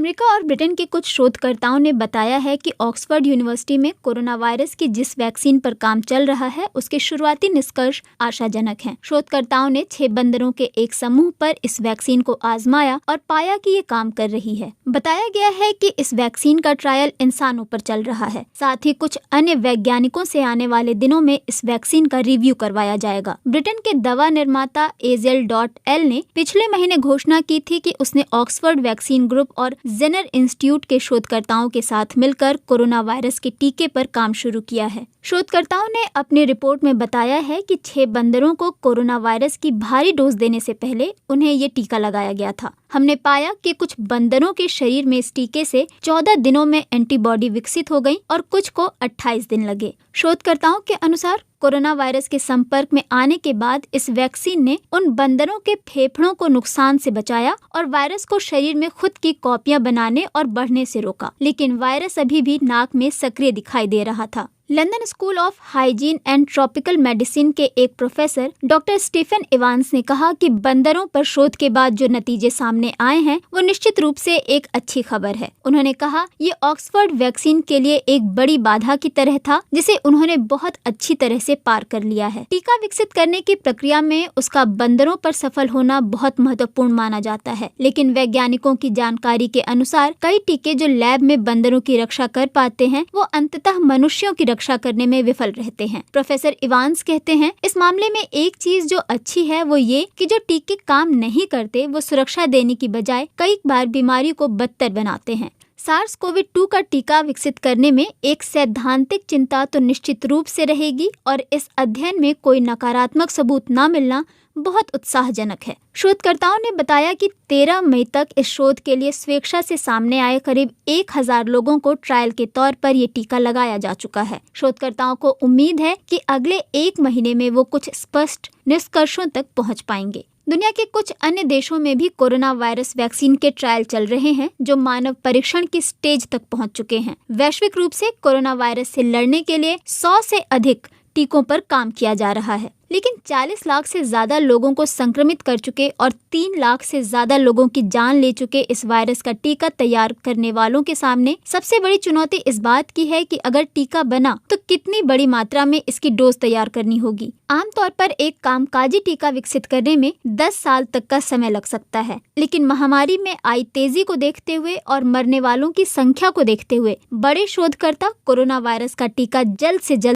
America और Britain के कुछ शोधकर्ताओं ने बताया है कि ऑक्सफोर्ड यूनिवर्सिटी में कोरोना वायरस की जिस वैक्सीन पर काम चल रहा है उसके शुरुआती निष्कर्ष आशाजनक हैं। शोधकर्ताओं ने 6 बंदरों के एक समूह पर इस वैक्सीन को आजमाया और पाया कि ये काम कर रही है। बताया गया है कि इस वैक्सीन का ट्रायल इंसानों पर चल रहा है। साथ ही कुछ अन्य वैज्ञानिकों से आने वाले दिनों में इस वैक्सीन का रिव्यू करवाया जाएगा। ब्रिटेन के दवा निर्माता AZL.L ने पिछले महीने घोषणा की थी कि उसने ऑक्सफोर्ड वैक्सीन ग्रुप और जेनर इंस्टीट्यूट के शोधकर्ताओं के साथ मिलकर कोरोना वायरस के टीके पर काम शुरू किया है। शोधकर्ताओं ने अपनी रिपोर्ट में बताया है कि 6 बंदरों को कोरोना वायरस की भारी डोज देने से पहले उन्हें ये टीका लगाया गया था। हमने पाया कि कुछ बंदरों के शरीर में इस टीके से 14 दिनों में एंटीबॉडी विकसित हो गई और कुछ को 28 दिन लगे। शोधकर्ताओं के अनुसार कोरोना वायरस के संपर्क में आने के बाद इस वैक्सीन ने उन बंदरों के फेफड़ों को नुकसान से बचाया और वायरस को शरीर में खुद की कॉपियां बनाने और बढ़ने से रोका, लेकिन वायरस अभी भी नाक में सक्रिय दिखाई दे रहा था। London school of hygiene and tropical medicine के एक प्रोफेसर डॉक्टर स्टीफन इवांस ने कहा कि बंदरों पर शोध के बाद जो नतीजे सामने आए हैं वो निश्चित रूप से एक अच्छी खबर है। उन्होंने कहा, ये ऑक्सफोर्ड वैक्सीन के लिए एक बड़ी बाधा की तरह था जिसे उन्होंने बहुत अच्छी तरह से पार कर लिया है। टीका विकसित करने की प्रक्रिया में उसका बंदरों पर सफल होना बहुत महत्वपूर्ण माना जाता है, लेकिन वैज्ञानिकों की जानकारी के अनुसार कई टीके जो लैब में बंदरों की रक्षा कर पाते हैं वो अंततः मनुष्यों की रक्षा करने में विफल रहते हैं। प्रोफेसर इवांस कहते हैं, इस मामले में एक चीज जो अच्छी है वो ये कि जो टीके काम नहीं करते वो सुरक्षा देने की बजाय कई बार बीमारी को बदतर बनाते हैं। SARS-CoV-2 का टीका विकसित करने में एक सैद्धांतिक चिंता तो निश्चित रूप से रहेगी और इस अध्ययन में कोई नकारात्मक सबूत न मिलना बहुत उत्साहजनक है। शोधकर्ताओं ने बताया कि 13 मई तक इस शोध के लिए स्वेच्छा से सामने आए करीब 1000 लोगों को ट्रायल के तौर पर ये टीका लगाया जा चुका है। शोधकर्ताओं को उम्मीद है कि अगले 1 महीने में वो कुछ स्पष्ट निष्कर्षों तक पहुंच पाएंगे। दुनिया के कुछ अन्य देशों में भी कोरोना वायरस वैक्सीन के ट्रायल चल रहे हैं जो मानव परीक्षण की स्टेज तक पहुंच चुके हैं। वैश्विक रूप से कोरोना वायरस से लड़ने के लिए 100 से अधिक टीकों पर काम किया जा रहा है, लेकिन 40 लाख से ज्यादा लोगों को संक्रमित कर चुके और 3 लाख से ज्यादा लोगों की जान ले चुके इस वायरस का टीका तैयार करने वालों के सामने सबसे बड़ी चुनौती इस बात की है कि अगर टीका बना तो कितनी बड़ी मात्रा में इसकी डोज तैयार करनी होगी। आमतौर पर एक कामकाजी टीका विकसित करने में 10 साल तक का समय लग सकता है, लेकिन महामारी में आई तेजी को देखते हुए और मरने वालों की संख्या को देखते हुए बड़े शोधकर्ता कोरोना वायरस का टीका जल्द से जल्द